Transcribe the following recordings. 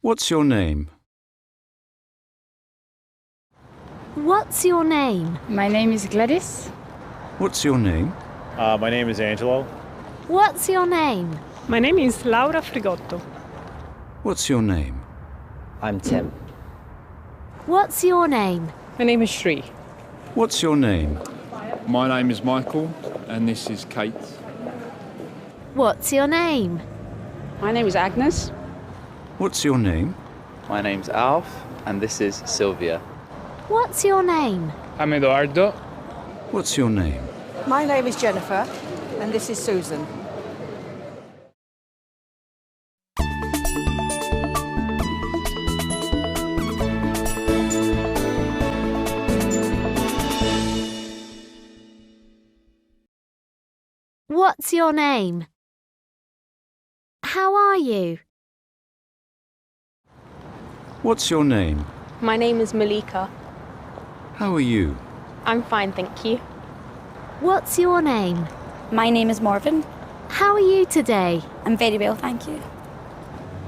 What's your name? What's your name? My name is Gladys. What's your name? My name is Angelo. What's your name? My name is Laura Frigotto. What's your name? I'm Tim. What's your name? My name is Shri. What's your name? My name is Michael, and this is Kate. What's your name? My name is Agnes. What's your name? My name's Alf, and this is Sylvia. What's your name? I'm Edoardo. What's your name? My name is Jennifer, and this is Susan. What's your name? How are you? What's your name? My name is Malika. How are you? I'm fine, thank you. What's your name? My name is Morven. How are you today? I'm very well, thank you.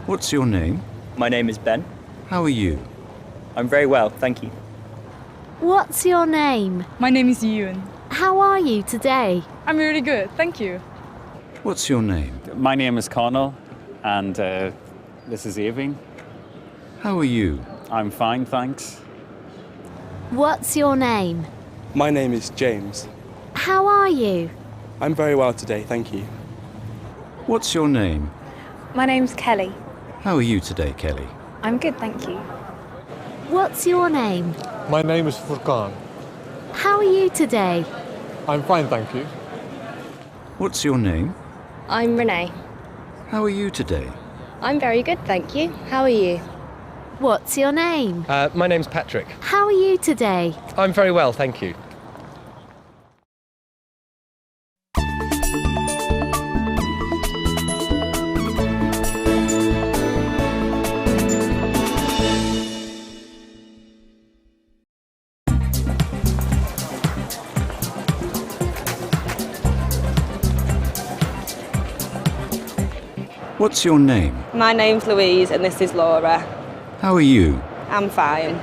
What's your name? My name is Ben. How are you? I'm very well, thank you. What's your name? My name is Ewan. How are you today? I'm really good, thank you. What's your name? My name is Connell, and this is Aving. How are you? I'm fine, thanks. What's your name? My name is James. How are you? I'm very well today, thank you. What's your name? My name's Kelly. How are you today, Kelly? I'm good, thank you. What's your name? My name is Furkan. How are you today? I'm fine, thank you. What's your name? I'm Renee. How are you today? I'm very good, thank you. How are you? What's your name? My name's Patrick. How are you today? I'm very well, thank you. What's your name? My name's Louise, and this is Laura. How are you? I'm fine.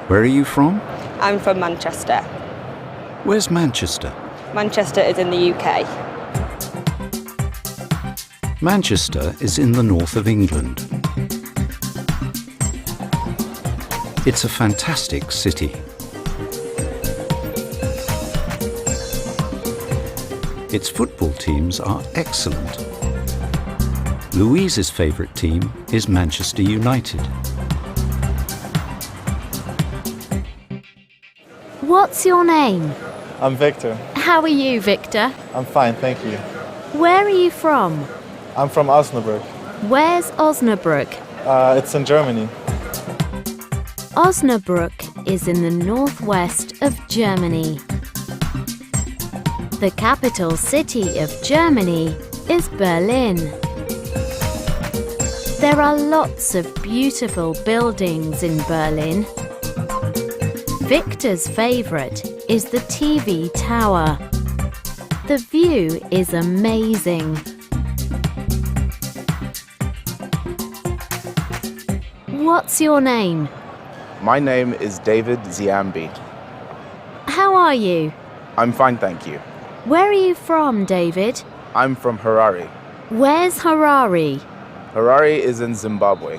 Where are you from? I'm from Manchester. Where's Manchester? Manchester is in the UK. Manchester is in the north of England. It's a fantastic city. Its football teams are excellent. Louise's favourite team is Manchester United. What's your name? I'm Victor. How are you, Victor? I'm fine, thank you. Where are you from? I'm from Osnabrück. Where's Osnabrück? It's in Germany. Osnabrück is in the northwest of Germany. The capital city of Germany is Berlin. There are lots of beautiful buildings in Berlin. Victor's favourite is the TV tower. The view is amazing. What's your name? My name is David Ziambi. How are you? I'm fine, thank you. Where are you from, David? I'm from Harare. Where's Harare? Harare is in Zimbabwe.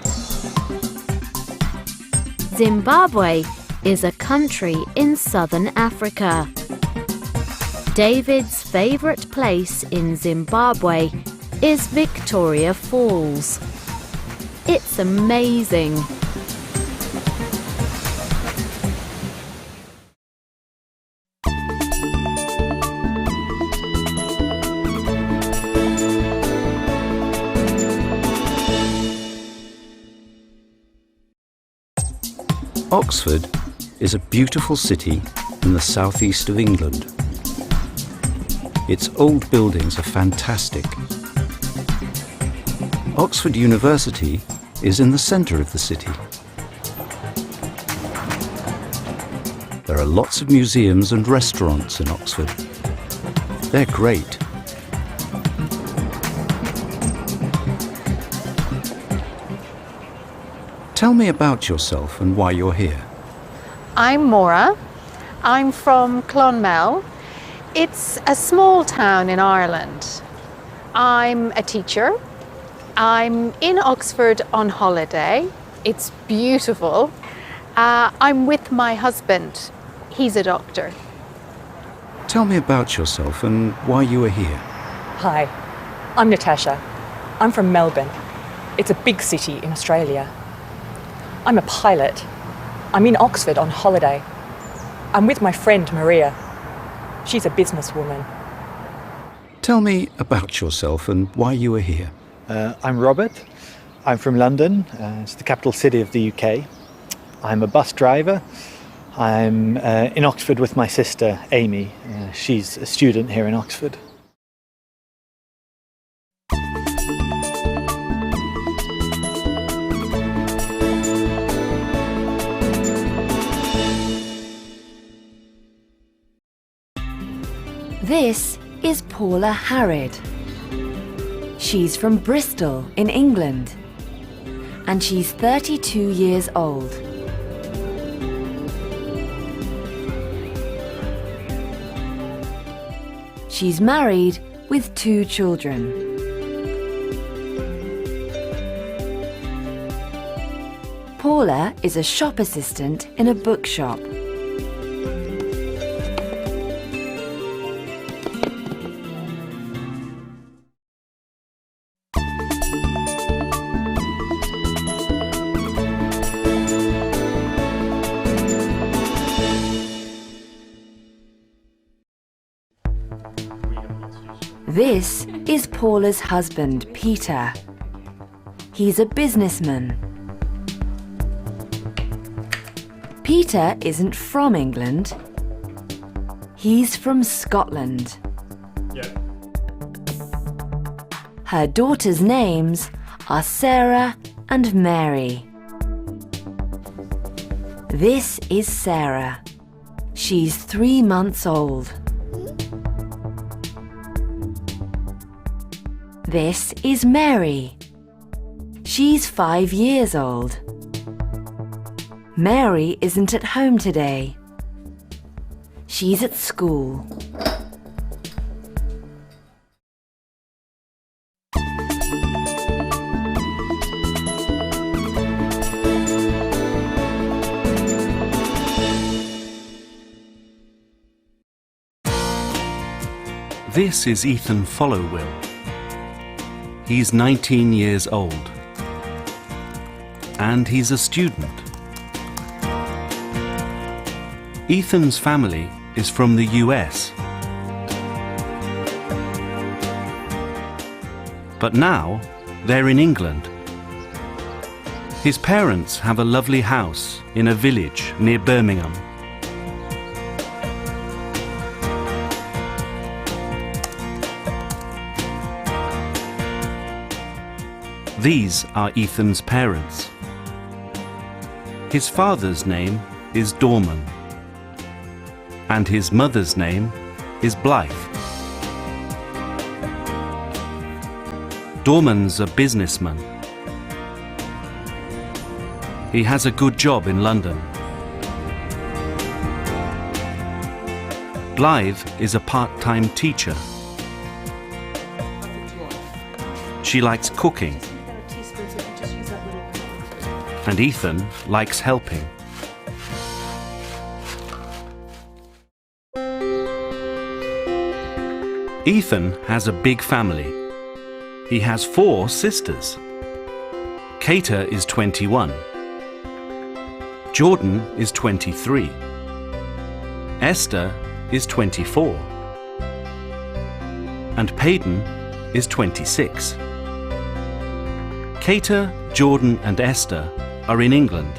Zimbabwe is a country in southern Africa. David's favourite place in Zimbabwe is Victoria Falls. It's amazing. Oxford is a beautiful city in the southeast of England. Its old buildings are fantastic. Oxford University is in the centre of the city. There are lots of museums and restaurants in Oxford. They're great. Tell me about yourself and why you're here. I'm Maura. I'm from Clonmel. It's a small town in Ireland. I'm a teacher. I'm in Oxford on holiday. It's beautiful. I'm with my husband. He's a doctor. Tell me about yourself and why you are here. Hi, I'm Natasha. I'm from Melbourne. It's a big city in Australia. I'm a pilot. I'm in Oxford on holiday. I'm with my friend Maria. She's a businesswoman. Tell me about yourself and why you are here. I'm Robert. I'm from London. It's the capital city of the UK. I'm a bus driver. I'm in Oxford with my sister Amy. She's a student here in Oxford. This is Paula-Harrid. She's from Bristol in England, and she's 32 years old. She's married with 2 children. Paula is a shop assistant in a bookshop. This is Paula's husband, Peter. He's a businessman. Peter isn't from England. He's from Scotland. Her daughters' names are Sarah and Mary. This is Sarah. She's 3 months old. This is Mary. She's 5 years old. Mary isn't at home today. She's at school. This is Ethan Followill. He's 19 years old, and he's a student. Ethan's family is from the US, but now they're in England. His parents have a lovely house in a village near Birmingham. These are Ethan's parents. His father's name is Dorman, and his mother's name is Blythe. Dorman's a businessman. He has a good job in London. Blythe is a part-time teacher. She likes cooking. And Ethan likes helping. Ethan has a big family. He has 4 sisters. Kater is 21. Jordan is 23. Esther is 24. And Peyton is 26. Kater, Jordan and Esther are in England,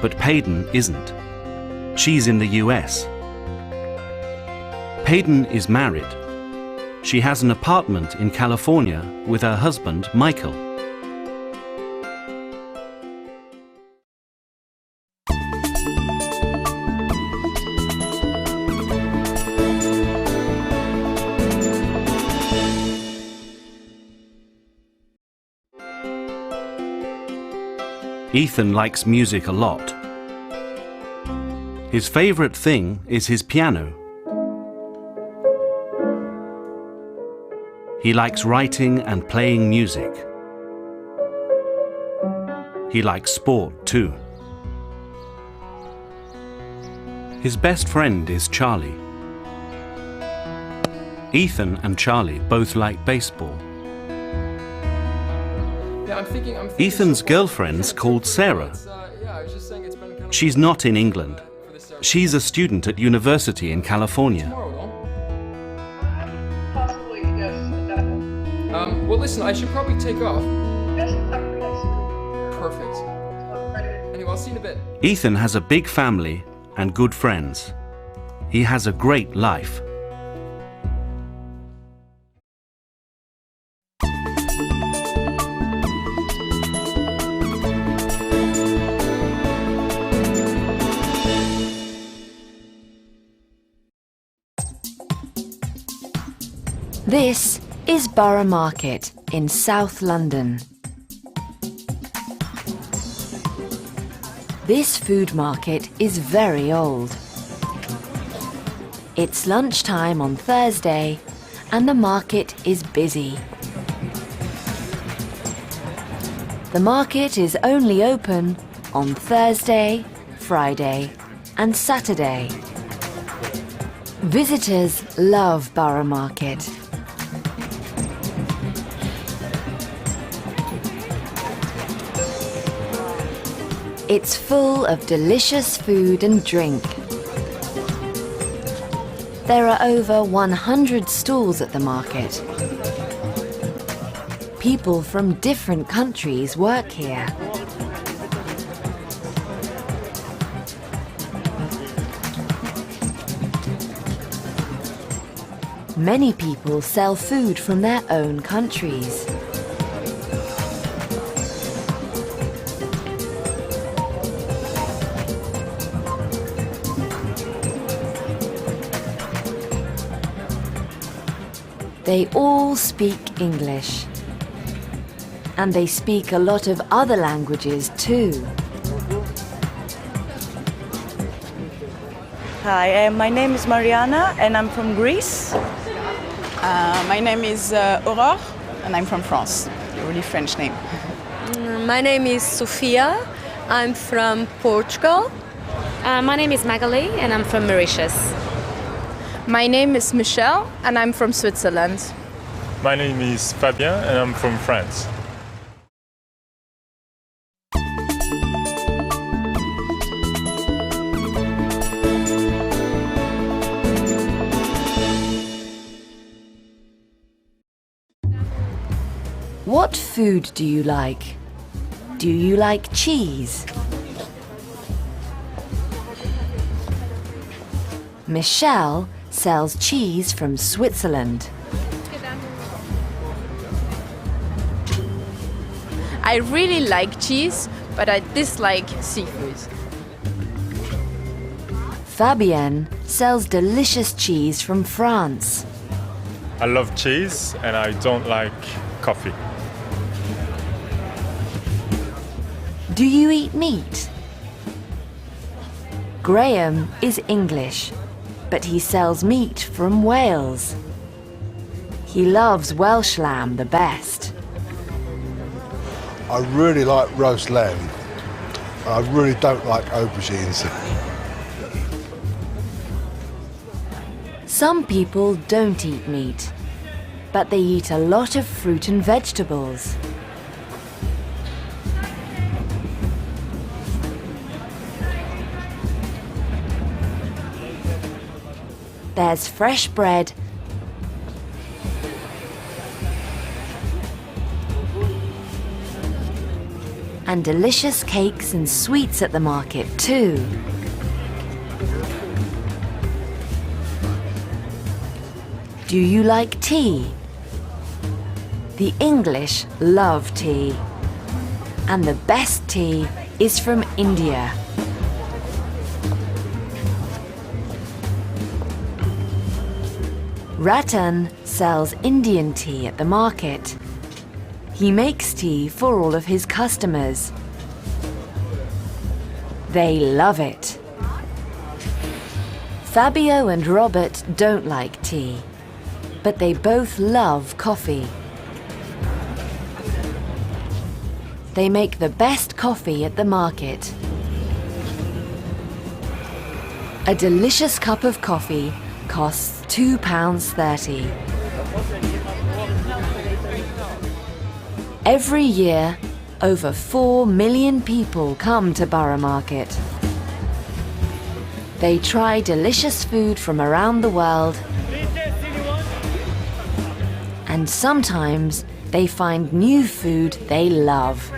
but Peyton isn't. She's in the US. Peyton is married. She has an apartment in California with her husband, Michael. Ethan likes music a lot. His favourite thing is his piano. He likes writing and playing music. He likes sport too. His best friend is Charlie. Ethan and Charlie both like baseball. Ethan's girlfriend's called Sarah. She's not in England. She's a student at university in California. Well, listen, I should probably take off. Perfect. Anyway, I'll see you in a bit. Ethan has a big family and good friends. He has a great life. This is Borough Market in South London. This food market is very old. It's lunchtime on Thursday and the market is busy. The market is only open on Thursday, Friday and Saturday. Visitors love Borough Market. It's full of delicious food and drink. There are over 100 stalls at the market. People from different countries work here. Many people sell food from their own countries. They all speak English. And they speak a lot of other languages too. Hi, my name is Mariana and I'm from Greece. My name is Aurore and I'm from France. A really French name. My name is Sofia. I'm from Portugal. My name is Magali and I'm from Mauritius. My name is Michelle and I'm from Switzerland. My name is Fabien and I'm from France. What food do you like? Do you like cheese? Michelle sells cheese from Switzerland. I really like cheese, but I dislike seafood. Fabienne sells delicious cheese from France. I love cheese and I don't like coffee. Do you eat meat? Graham is English, but he sells meat from Wales. He loves Welsh lamb the best. I really like roast lamb. I really don't like aubergines. Some people don't eat meat, but they eat a lot of fruit and vegetables. There's fresh bread and delicious cakes and sweets at the market too. Do you like tea? The English love tea, and the best tea is from India. Ratan sells Indian tea at the market. He makes tea for all of his customers. They love it. Fabio and Robert don't like tea, but they both love coffee. They make the best coffee at the market. A delicious cup of coffee costs £2.30. Every year, over 4 million people come to Borough Market. They try delicious food from around the world, and sometimes they find new food they love.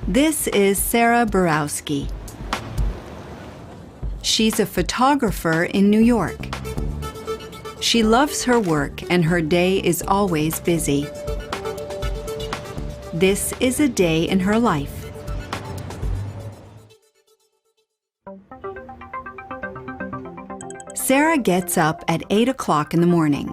This is Sarah Borowski. She's a photographer in New York. She loves her work and her day is always busy. This is a day in her life. Sarah gets up at 8 o'clock in the morning.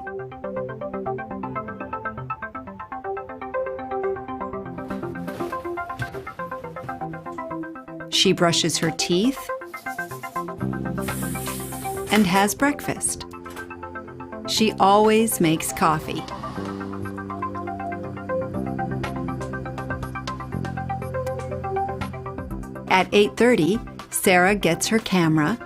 She brushes her teeth and has breakfast. She always makes coffee. At 8:30, Sarah gets her camera,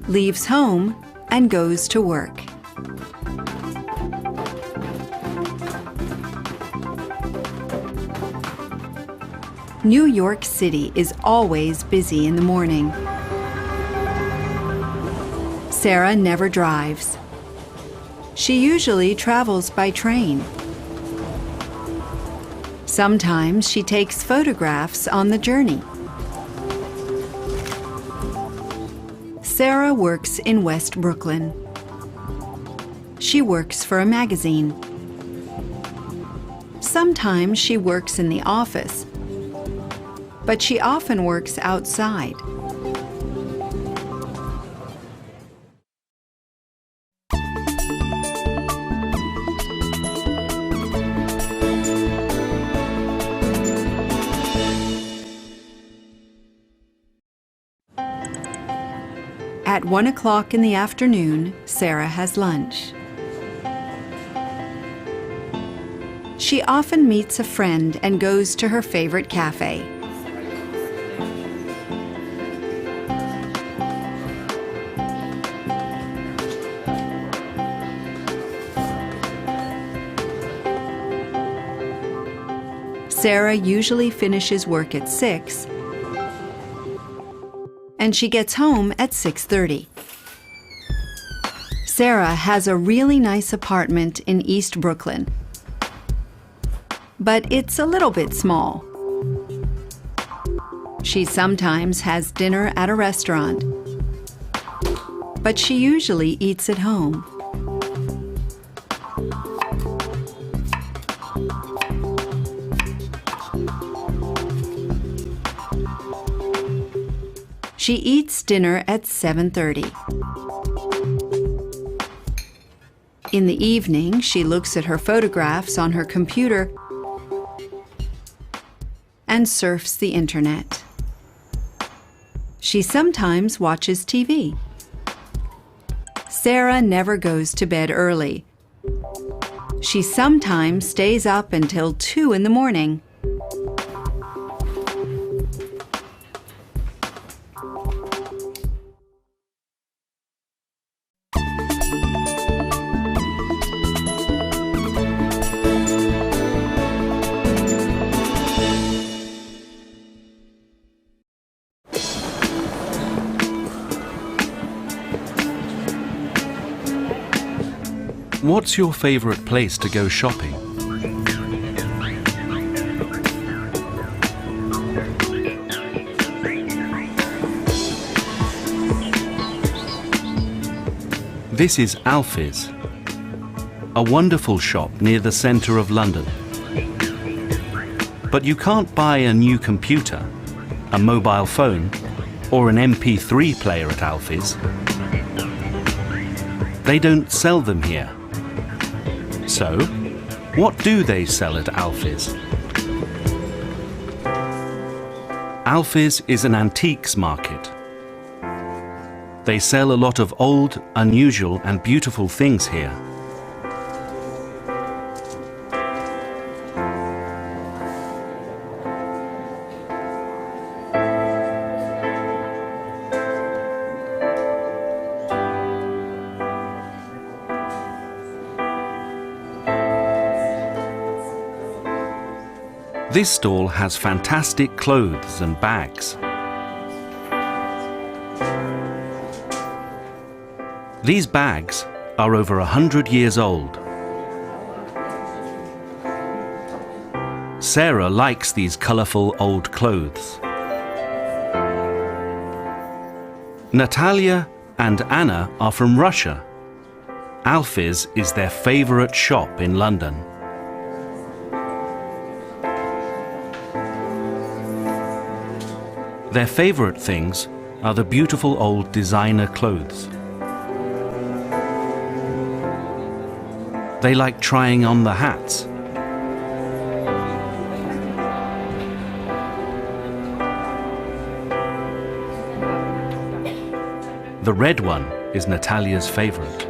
leaves home, and goes to work. New York City is always busy in the morning. Sarah never drives. She usually travels by train. Sometimes she takes photographs on the journey. Sarah works in West Brooklyn. She works for a magazine. Sometimes she works in the office, but she often works outside. At 1 o'clock in the afternoon, Sarah has lunch. She often meets a friend and goes to her favorite cafe. Sarah usually finishes work at 6, and she gets home at 6:30. Sarah has a really nice apartment in East Brooklyn, but it's a little bit small. She sometimes has dinner at a restaurant, but she usually eats at home. She eats dinner at 7:30. In the evening, she looks at her photographs on her computer and surfs the internet. She sometimes watches TV. Sarah never goes to bed early. She sometimes stays up until 2 in the morning. What's your favorite place to go shopping? This is Hw5e, a wonderful shop near the centre of London. But you can't buy a new computer, a mobile phone, or an MP3 player at Hw5e's. They don't sell them here. So, what do they sell at Hw5e's? Hw5e's is an antiques market. They sell a lot of old, unusual and beautiful things here. This stall has fantastic clothes and bags. These bags are over 100 years old. Sarah likes these colourful old clothes. Natalia and Anna are from Russia. Hw5e's is their favourite shop in London. Their favourite things are the beautiful old designer clothes. They like trying on the hats. The red one is Natalia's favourite.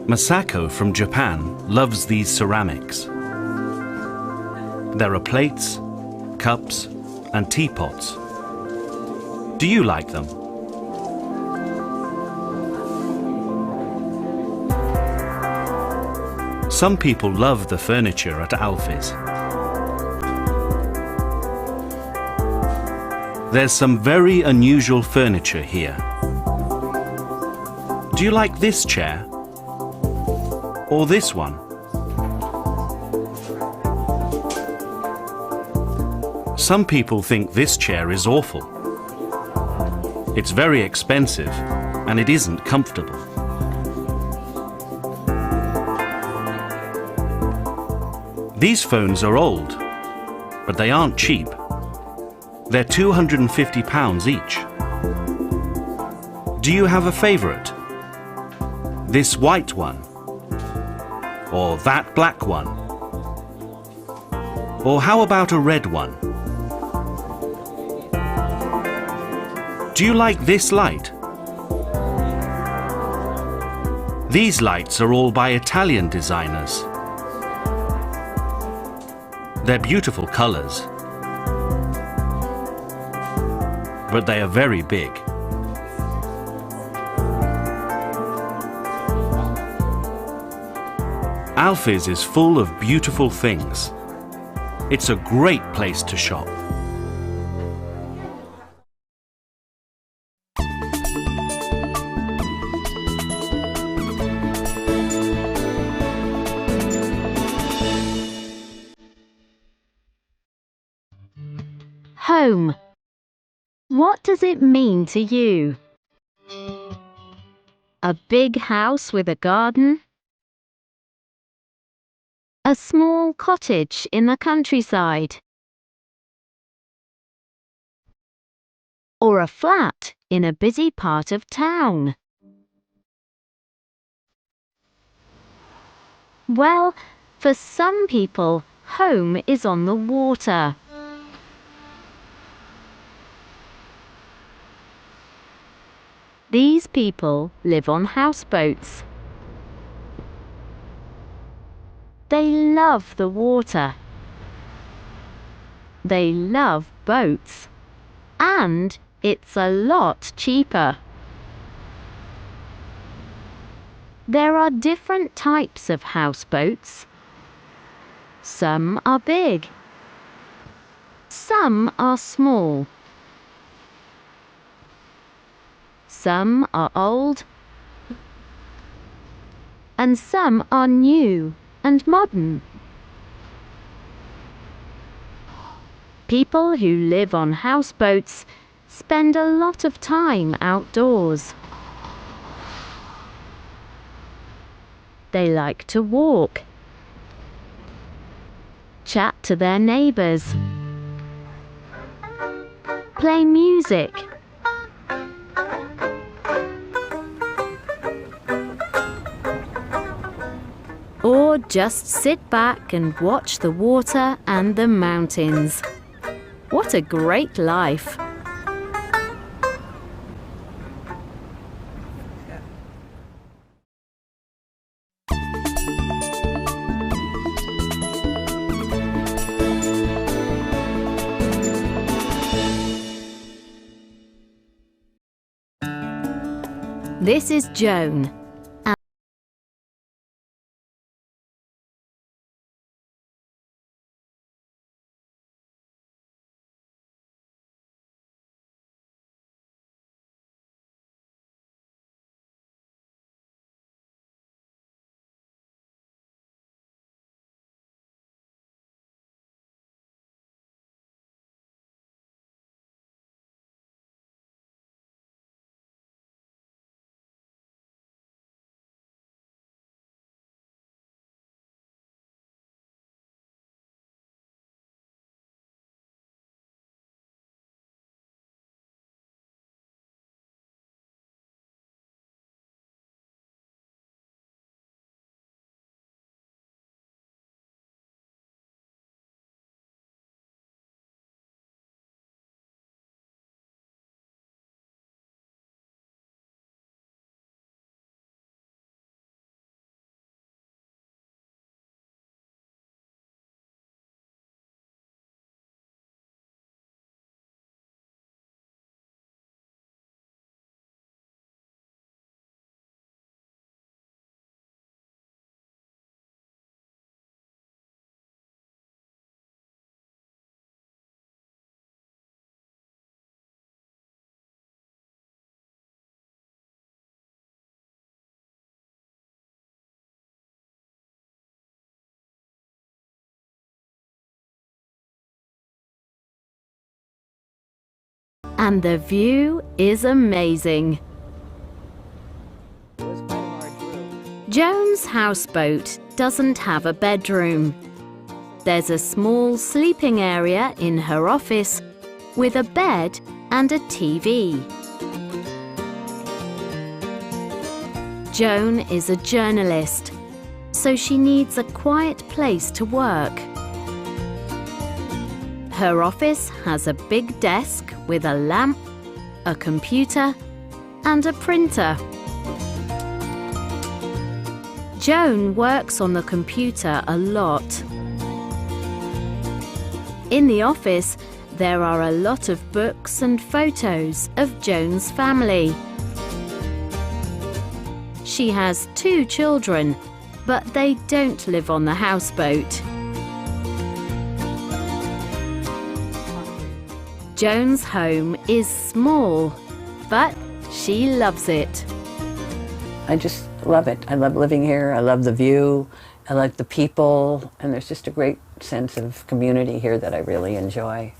Masako from Japan loves these ceramics. There are plates, cups, and teapots. Do you like them? Some people love the furniture at Hw5e's. There's some very unusual furniture here. Do you like this chair? Or this one? Some people think this chair is awful. It's very expensive and it isn't comfortable. These phones are old, but they aren't cheap. They're £250 each. Do you have a favourite? This white one? Or that black one? Or how about a red one? Do you like this light? These lights are all by Italian designers. They're beautiful colours, but they are very big. Hw5e's is full of beautiful things. It's a great place to shop. Home. What does it mean to you? A big house with a garden? A small cottage in the countryside? Or a flat in a busy part of town? Well, for some people, home is on the water. These people live on houseboats. They love the water. They love boats. And it's a lot cheaper. There are different types of houseboats. Some are big. Some are small. Some are old, and some are new and modern. People who live on houseboats spend a lot of time outdoors. They like to walk, chat to their neighbors, play music, or just sit back and watch the water and the mountains. What a great life! This is Joan. And the view is amazing. Joan's houseboat doesn't have a bedroom. There's a small sleeping area in her office with a bed and a TV. Joan is a journalist, so she needs a quiet place to work. Her office has a big desk with a lamp, a computer, and a printer. Joan works on the computer a lot. In the office, there are a lot of books and photos of Joan's family. She has 2 children, but they don't live on the houseboat. Joan's home is small, but she loves it. I just love it. I love living here. I love the view. I like the people. And there's just a great sense of community here that I really enjoy.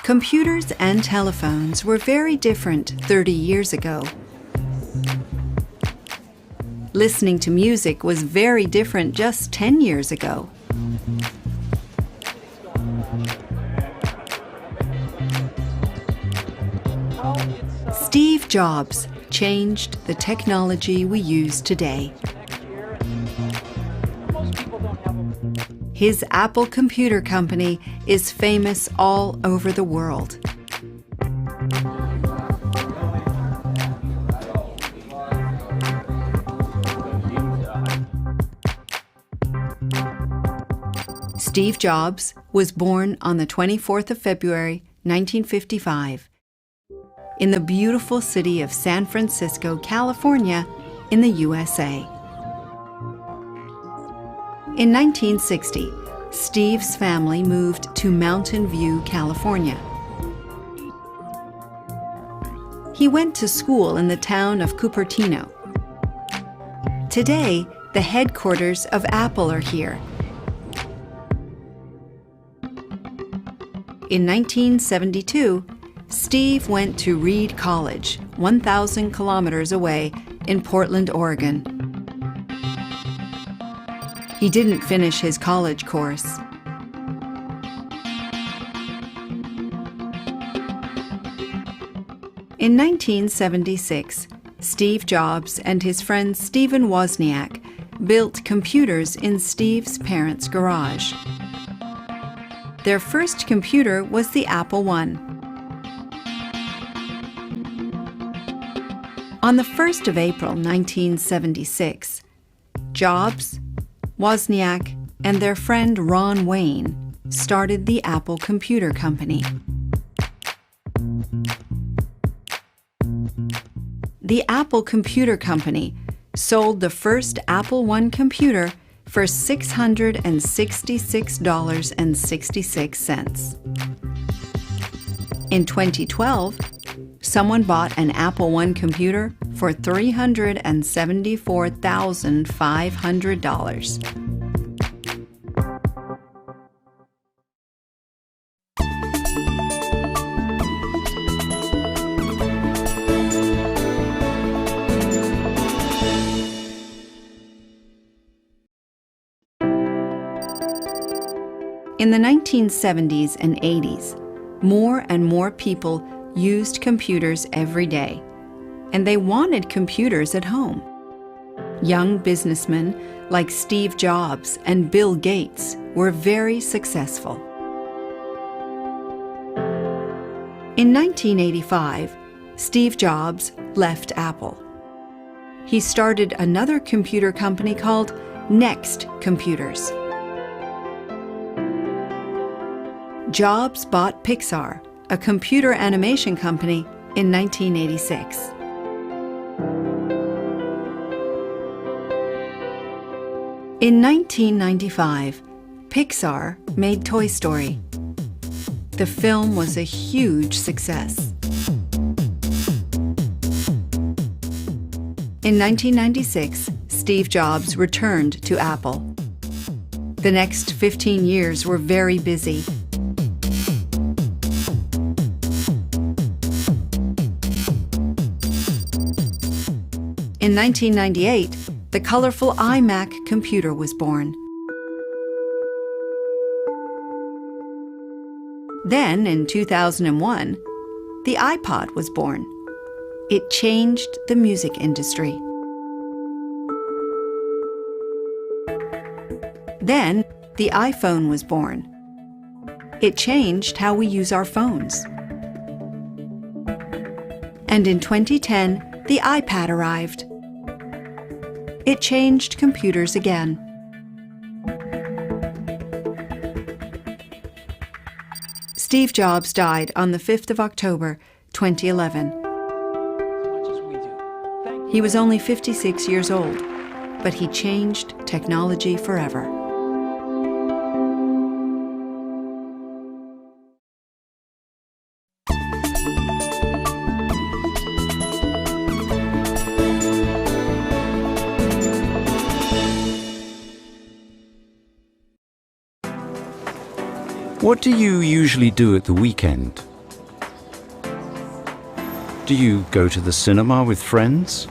Computers and telephones were very different 30 years ago. Listening to music was very different just 10 years ago. Steve Jobs changed the technology we use today. His Apple Computer Company is famous all over the world. Steve Jobs was born on the 24th of February, 1955, in the beautiful city of San Francisco, California, in the USA. In 1960, Steve's family moved to Mountain View, California. He went to school in the town of Cupertino. Today, the headquarters of Apple are here. In 1972, Steve went to Reed College, 1,000 kilometers away in Portland, Oregon. He didn't finish his college course. In 1976, Steve Jobs and his friend Stephen Wozniak built computers in Steve's parents' garage. Their first computer was the Apple I. On the 1st of April 1976, Jobs, Wozniak, and their friend Ron Wayne started the Apple Computer Company. The Apple Computer Company sold the first Apple I computer for $666.66. In 2012, someone bought an Apple I computer for $374,500. In the 1970s and 80s, more and more people used computers every day, and they wanted computers at home. Young businessmen like Steve Jobs and Bill Gates were very successful. In 1985, Steve Jobs left Apple. He started another computer company called Next Computers. Jobs bought Pixar, a computer animation company, in 1986. In 1995, Pixar made Toy Story. The film was a huge success. In 1996, Steve Jobs returned to Apple. The next 15 years were very busy. In 1998, the colorful iMac computer was born. Then, in 2001, the iPod was born. It changed the music industry. Then, the iPhone was born. It changed how we use our phones. And in 2010, the iPad arrived. It changed computers again. Steve Jobs died on the 5th of October, 2011. He was only 56 years old, but he changed technology forever. What do you usually do at the weekend? Do you go to the cinema with friends?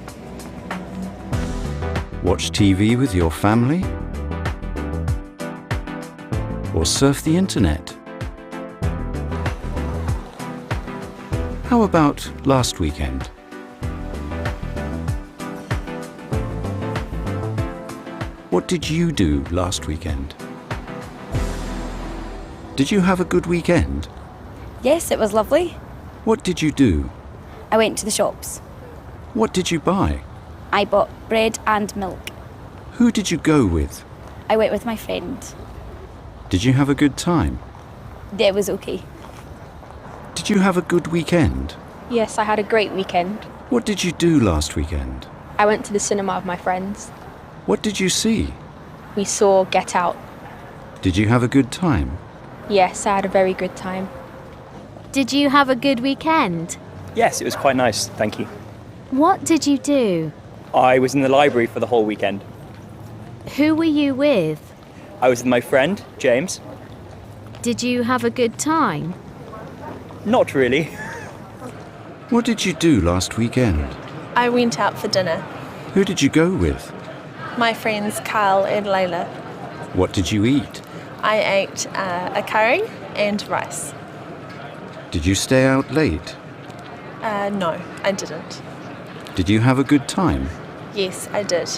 Watch TV with your family? Or surf the internet? How about last weekend? What did you do last weekend? Did you have a good weekend? Yes, it was lovely. What did you do? I went to the shops. What did you buy? I bought bread and milk. Who did you go with? I went with my friend. Did you have a good time? It was okay. Did you have a good weekend? Yes, I had a great weekend. What did you do last weekend? I went to the cinema with my friends. What did you see? We saw Get Out. Did you have a good time? Yes, I had a very good time. Did you have a good weekend? Yes, it was quite nice, thank you. What did you do? I was in the library for the whole weekend. Who were you with? I was with my friend, James. Did you have a good time? Not really. What did you do last weekend? I went out for dinner. Who did you go with? My friends Carl and Layla. What did you eat? I ate a curry and rice. Did you stay out late? No, I didn't. Did you have a good time? Yes, I did.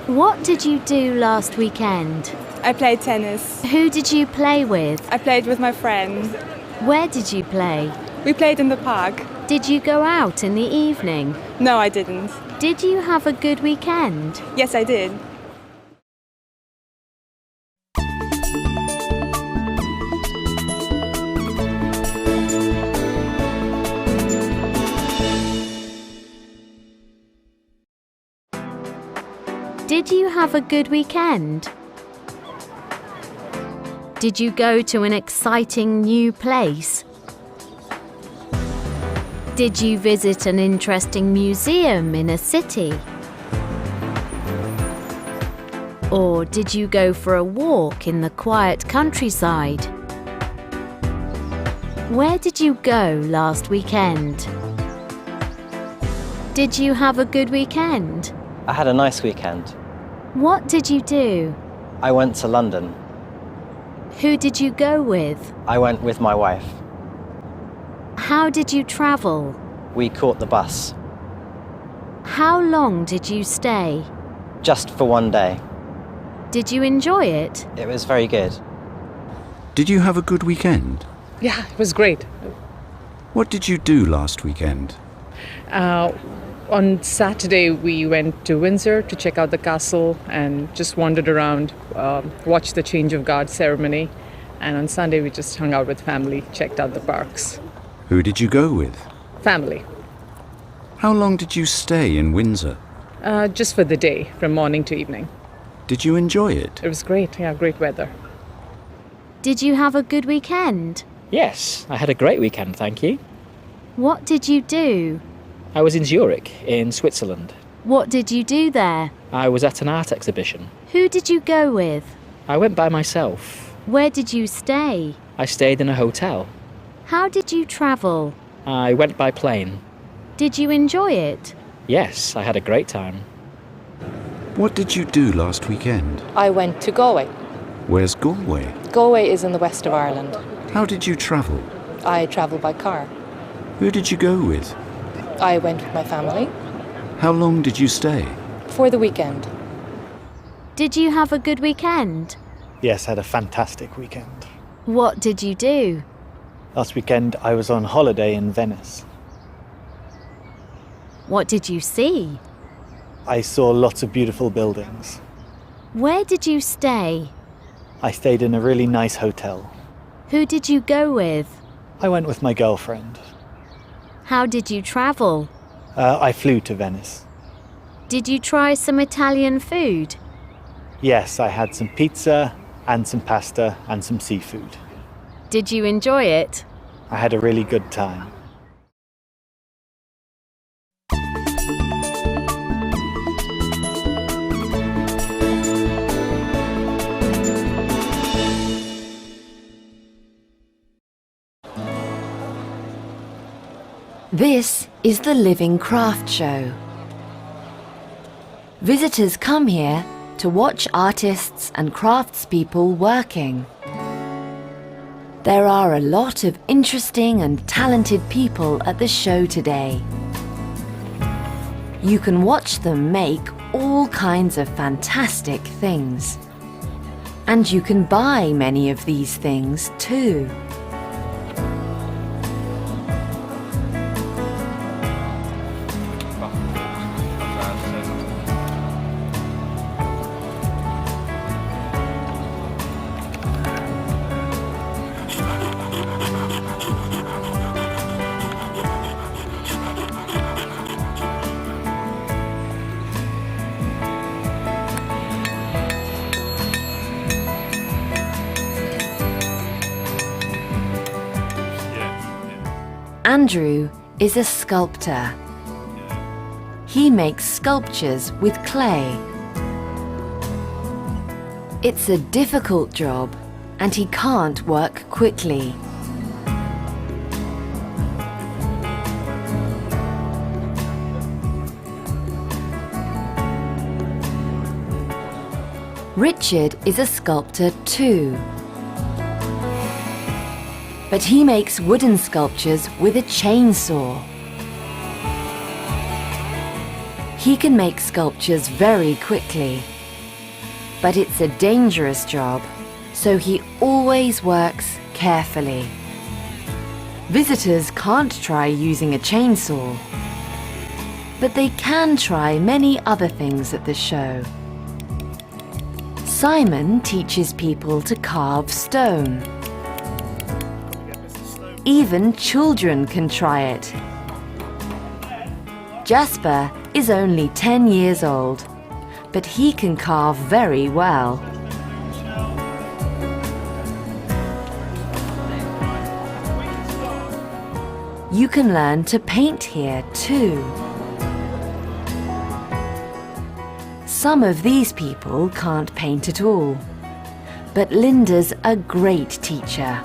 What did you do last weekend? I played tennis. Who did you play with? I played with my friend. Where did you play? We played in the park. Did you go out in the evening? No, I didn't. Did you have a good weekend? Yes, I did. Did you have a good weekend? Did you go to an exciting new place? Did you visit an interesting museum in a city? Or did you go for a walk in the quiet countryside? Where did you go last weekend? Did you have a good weekend? I had a nice weekend. What did you do? I went to London. Who did you go with? I went with my wife. How did you travel? We caught the bus. How long did you stay? Just for one day. Did you enjoy it? It was very good. Did you have a good weekend? Yeah, it was great. What did you do last weekend? On Saturday, we went to Windsor to check out the castle and just wandered around, watched the change of guard ceremony. And on Sunday, we just hung out with family, checked out the parks. Who did you go with? Family. How long did you stay in Windsor? Just for the day, from morning to evening. Did you enjoy it? It was great, yeah, great weather. Did you have a good weekend? Yes, I had a great weekend, thank you. What did you do? I was in Zurich, in Switzerland. What did you do there? I was at an art exhibition. Who did you go with? I went by myself. Where did you stay? I stayed in a hotel. How did you travel? I went by plane. Did you enjoy it? Yes, I had a great time. What did you do last weekend? I went to Galway. Where's Galway? Galway is in the west of Ireland. How did you travel? I travelled by car. Who did you go with? I went with my family. How long did you stay? For the weekend. Did you have a good weekend? Yes, I had a fantastic weekend. What did you do? Last weekend I was on holiday in Venice. What did you see? I saw lots of beautiful buildings. Where did you stay? I stayed in a really nice hotel. Who did you go with? I went with my girlfriend. How did you travel? I flew to Venice. Did you try some Italian food? Yes, I had some pizza and some pasta and some seafood. Did you enjoy it? I had a really good time. This is the Living-Craft-Show. Visitors come here to watch artists and craftspeople working. There are a lot of interesting and talented people at the show today. You can watch them make all kinds of fantastic things. And you can buy many of these things too. Andrew is a sculptor. He makes sculptures with clay. It's a difficult job, and he can't work quickly. Richard is a sculptor too. But he makes wooden sculptures with a chainsaw. He can make sculptures very quickly. But it's a dangerous job, so he always works carefully. Visitors can't try using a chainsaw, but they can try many other things at the show. Simon teaches people to carve stone. Even children can try it. Jasper is only 10 years old, but he can carve very well. You can learn to paint here too. Some of these people can't paint at all, but Linda's a great teacher.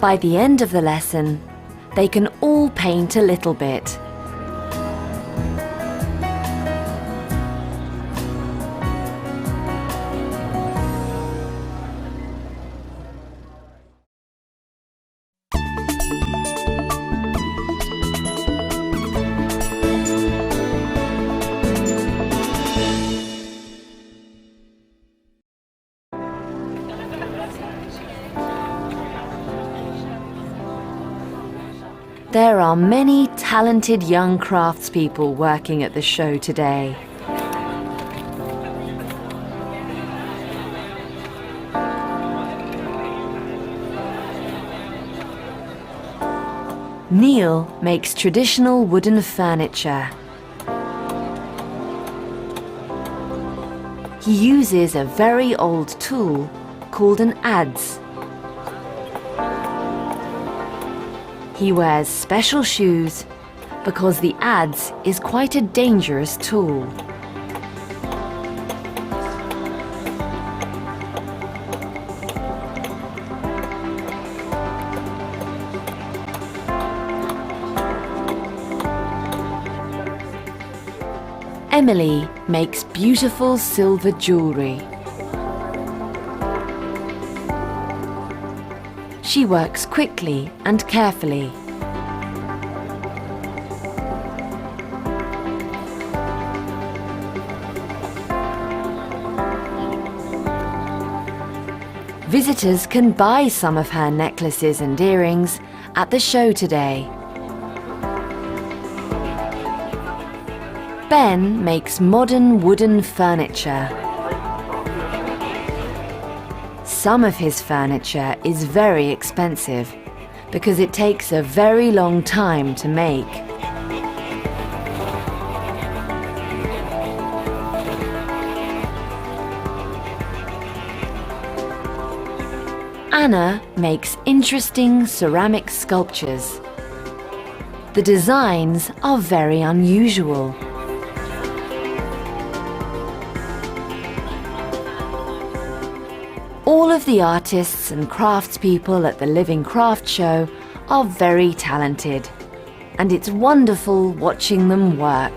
By the end of the lesson, they can all paint a little bit. There are many talented young craftspeople working at the show today. Neil makes traditional wooden furniture. He uses a very old tool called an adze. He wears special shoes because the adze is quite a dangerous tool. Emily makes beautiful silver jewelry. She works quickly and carefully. Visitors can buy some of her necklaces and earrings at the show today. Ben makes modern wooden furniture. Some of his furniture is very expensive because it takes a very long time to make. Anna makes interesting ceramic sculptures. The designs are very unusual. All of the artists and craftspeople at the Living Craft Show are very talented, and it's wonderful watching them work.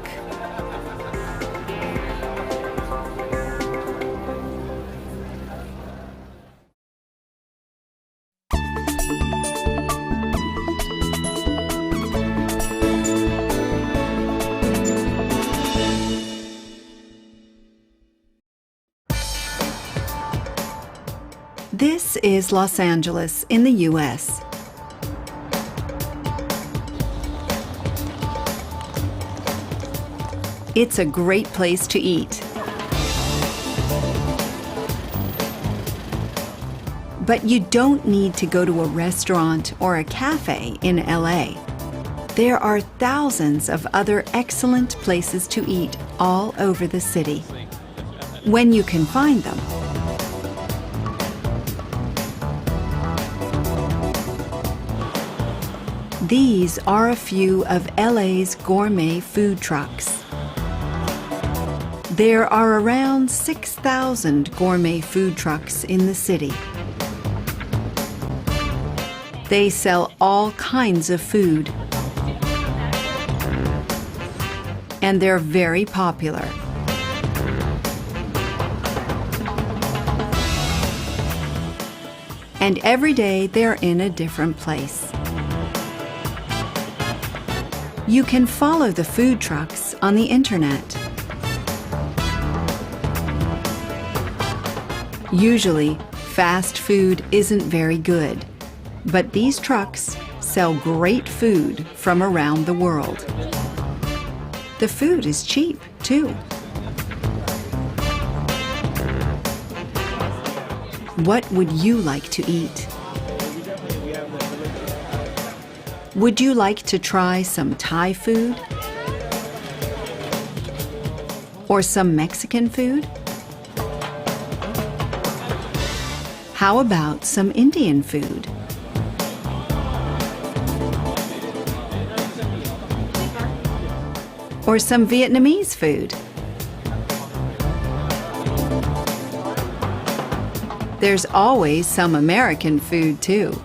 This is Los Angeles in the U.S. It's a great place to eat. But you don't need to go to a restaurant or a cafe in LA. There are thousands of other excellent places to eat all over the city, when you can find them. These are a few of LA's gourmet food trucks. There are around 6,000 gourmet food trucks in the city. They sell all kinds of food, and they're very popular. And every day they're in a different place. You can follow the food trucks on the internet. Usually, fast food isn't very good, but these trucks sell great food from around the world. The food is cheap, too. What would you like to eat? Would you like to try some Thai food? Or some Mexican food? How about some Indian food? Or some Vietnamese food? There's always some American food, too.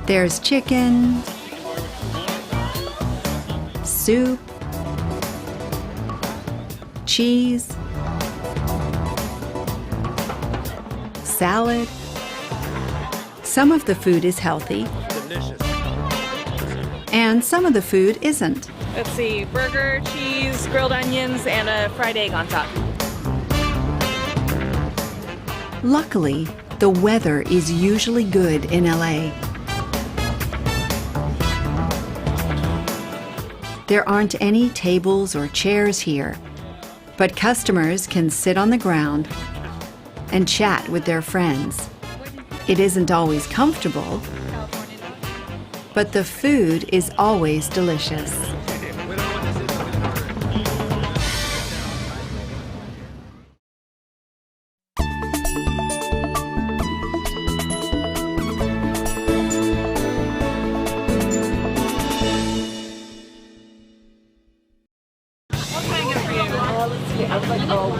There's chicken, soup, cheese, salad. Some of the food is healthy, and some of the food isn't. Let's see, burger, cheese, grilled onions, and a fried egg on top. Luckily, the weather is usually good in LA. There aren't any tables or chairs here, but customers can sit on the ground and chat with their friends. It isn't always comfortable, but the food is always delicious.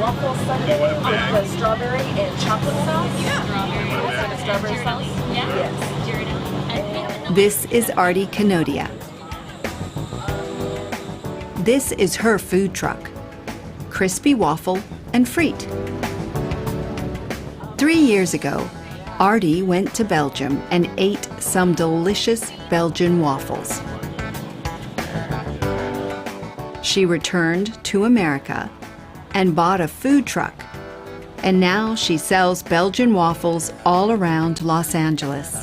Waffle sundae with the strawberry and chocolate sauce. Yeah. Strawberry sauce? Yes. This is Artie Kanodia. This is her food truck, Crispy Waffle and Friet. 3 years ago, Artie went to Belgium and ate some delicious Belgian waffles. She returned to America and bought a food truck, and now she sells Belgian waffles all around Los Angeles.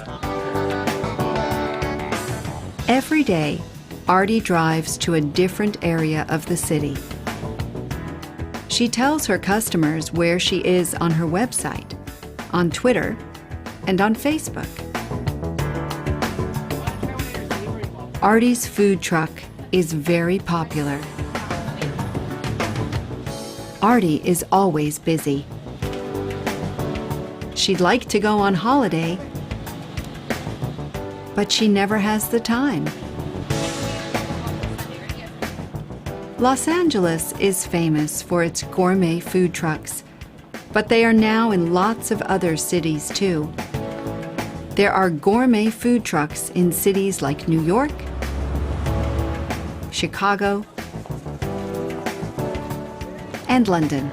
Every day, Artie drives to a different area of the city. She tells her customers where she is on her website, on Twitter, and on Facebook. Artie's food truck is very popular. Artie is always busy. She'd like to go on holiday, but she never has the time. Los Angeles is famous for its gourmet food trucks, but they are now in lots of other cities too. There are gourmet food trucks in cities like New York, Chicago, and London.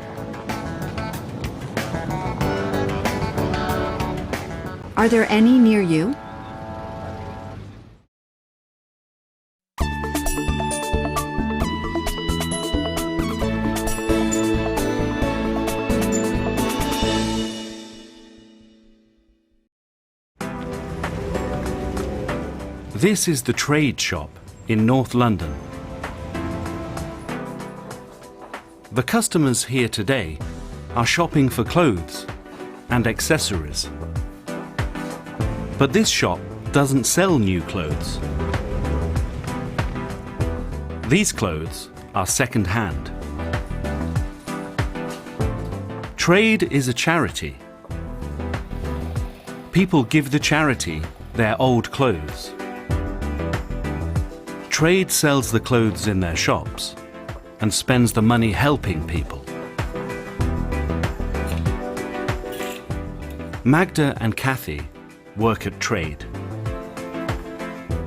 Are there any near you? This is the Trade Shop in North London. The customers here today are shopping for clothes and accessories. But this shop doesn't sell new clothes. These clothes are second-hand. Trade is a charity. People give the charity their old clothes. trade sells the clothes in their shops and spends the money helping people. Magda and Kathy work at trade.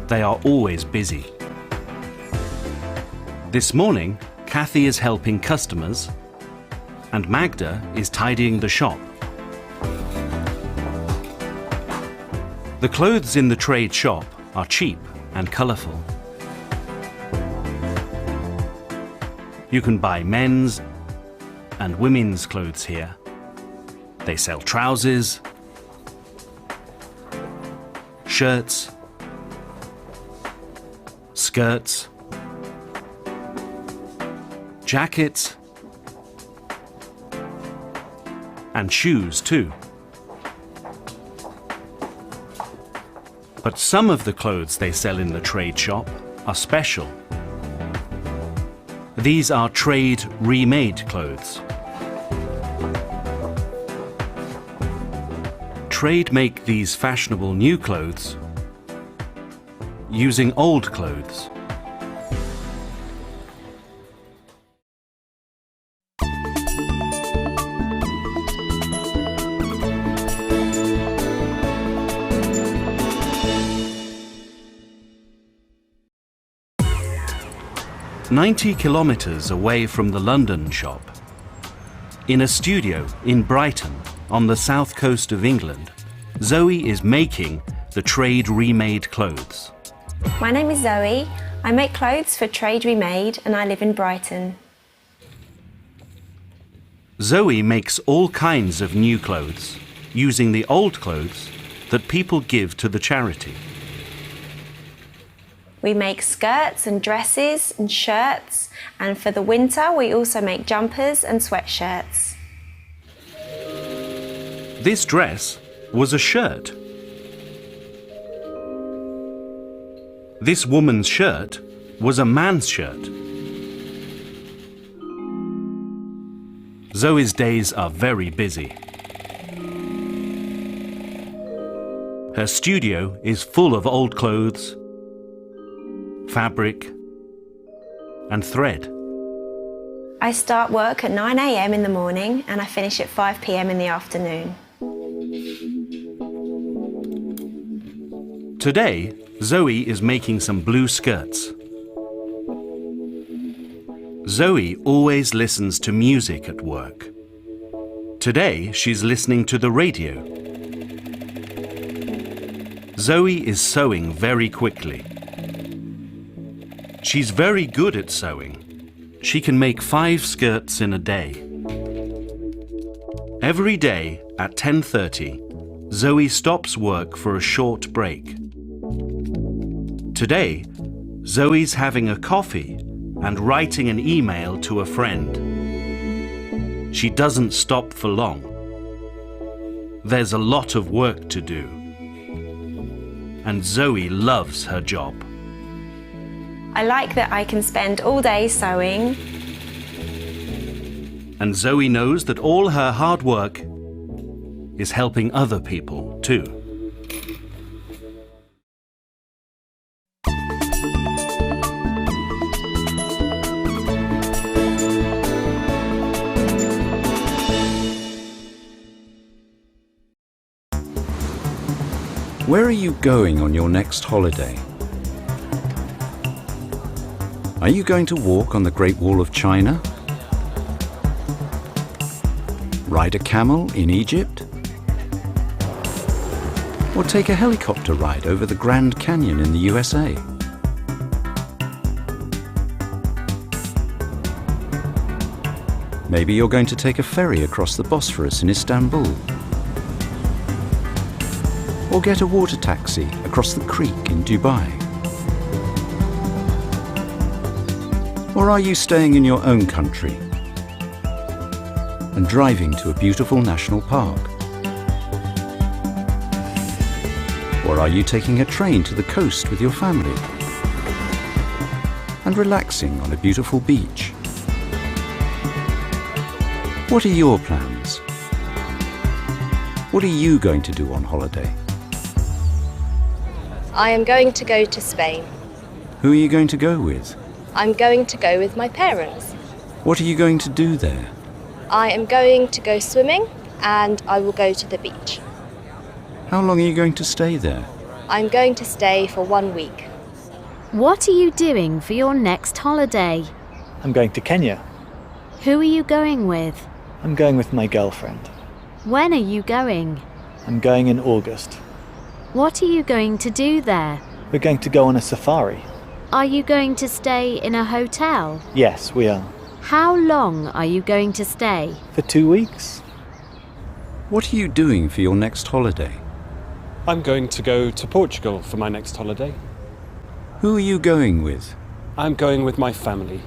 They are always busy. This morning, Kathy is helping customers and Magda is tidying the shop. The clothes in the trade shop are cheap and colourful. You can buy men's and women's clothes here. They sell trousers, shirts, skirts, jackets, and shoes too. But some of the clothes they sell in the trade shop are special. These are trade remade clothes. Trade make these fashionable new clothes using old clothes. "90 kilometers away from the London shop, in a studio in Brighton on the south coast of England, Zoe is making the trade remade clothes. My name is Zoe. I make clothes for Trade Remade and I live in Brighton. Zoe makes all kinds of new clothes using the old clothes that people give to the charity. We make skirts and dresses and shirts, and for the winter we also make jumpers and sweatshirts. This dress was a shirt. This woman's shirt was a man's shirt. Zoe's days are very busy. Her studio is full of old clothes, fabric, and thread. I start work at 9 a.m. in the morning and I finish at 5 p.m. in the afternoon. Today, Zoe is making some blue skirts. Zoe always listens to music at work. Today, she's listening to the radio. Zoe is sewing very quickly. She's very good at sewing. She can make 5 skirts in a day. Every day at 10:30, Zoe stops work for a short break. Today, Zoe's having a coffee and writing an email to a friend. She doesn't stop for long. There's a lot of work to do. And Zoe loves her job. I like that I can spend all day sewing. And Zoe knows that all her hard work is helping other people too. Where are you going on your next holiday? Are you going to walk on the Great Wall of China? Ride a camel in Egypt? Or take a helicopter ride over the Grand Canyon in the USA? Maybe you're going to take a ferry across the Bosphorus in Istanbul. Or get a water taxi across the creek in Dubai. Or are you staying in your own country and driving to a beautiful national park? Or are you taking a train to the coast with your family and relaxing on a beautiful beach? What are your plans? What are you going to do on holiday? I am going to go to Spain. Who are you going to go with? I'm going to go with my parents. What are you going to do there? I am going to go swimming and I will go to the beach. How long are you going to stay there? I'm going to stay for 1 week. What are you doing for your next holiday? I'm going to Kenya. Who are you going with? I'm going with my girlfriend. When are you going? I'm going in August. What are you going to do there? We're going to go on a safari. Are you going to stay in a hotel? Yes, we are. How long are you going to stay? For 2 weeks. What are you doing for your next holiday? I'm going to go to Portugal for my next holiday. Who are you going with? I'm going with my family.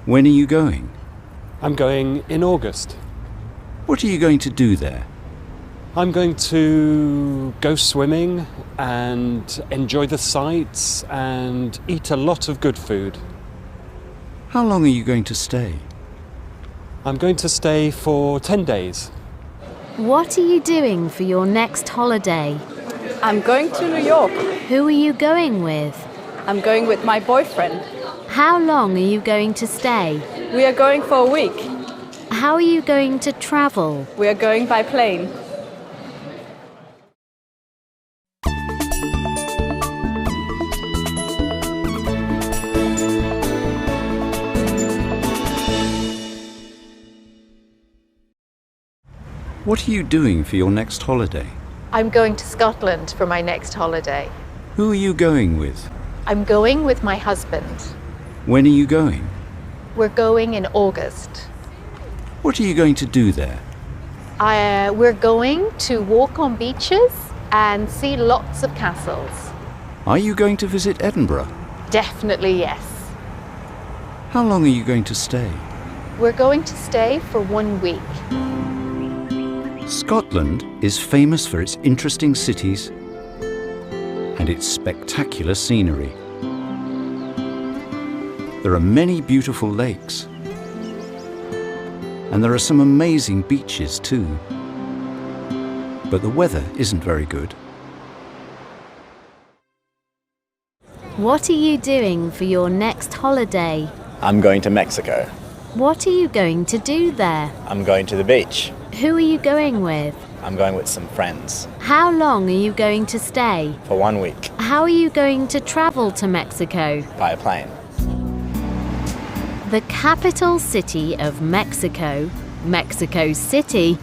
When are you going? I'm going in August. What are you going to do there? I'm going to go swimming and enjoy the sights and eat a lot of good food. How long are you going to stay? I'm going to stay for 10 days. What are you doing for your next holiday? I'm going to New York. Who are you going with? I'm going with my boyfriend. How long are you going to stay? We are going for a week. How are you going to travel? We are going by plane. What are you doing for your next holiday? I'm going to Scotland for my next holiday. Who are you going with? I'm going with my husband. When are you going? We're going in August. What are you going to do there? We're going to walk on beaches and see lots of castles. Are you going to visit Edinburgh? Definitely yes. How long are you going to stay? We're going to stay for 1 week. Scotland is famous for its interesting cities and its spectacular scenery. There are many beautiful lakes, and there are some amazing beaches too. But the weather isn't very good. What are you doing for your next holiday? I'm going to Mexico. What are you going to do there? I'm going to the beach. Who are you going with? I'm going with some friends. How long are you going to stay? For 1 week. How are you going to travel to Mexico? By a plane. The capital city of Mexico, Mexico City,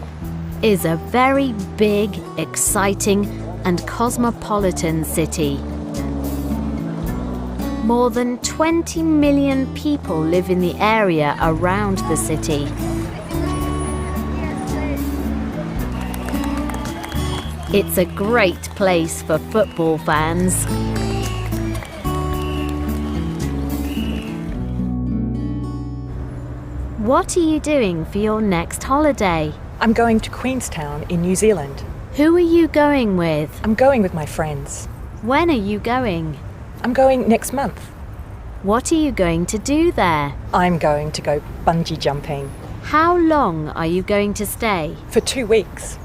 is a very big, exciting, and cosmopolitan city. More than 20 million people live in the area around the city. It's a great place for football fans. What are you doing for your next holiday? I'm going to Queenstown in New Zealand. Who are you going with? I'm going with my friends. When are you going? I'm going next month. What are you going to do there? I'm going to go bungee jumping. How long are you going to stay? For 2 weeks.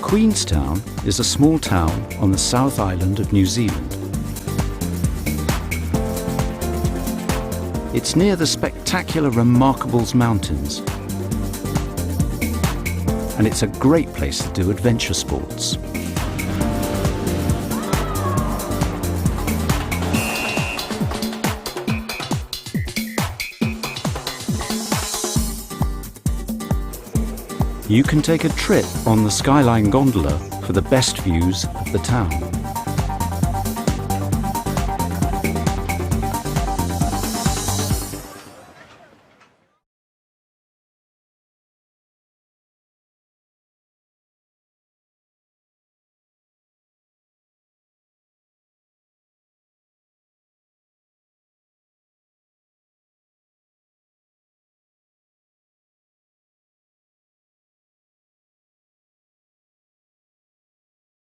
Queenstown is a small town on the South Island of New Zealand. It's near the spectacular Remarkables Mountains, and it's a great place to do adventure sports. You can take a trip on the Skyline gondola for the best views of the town.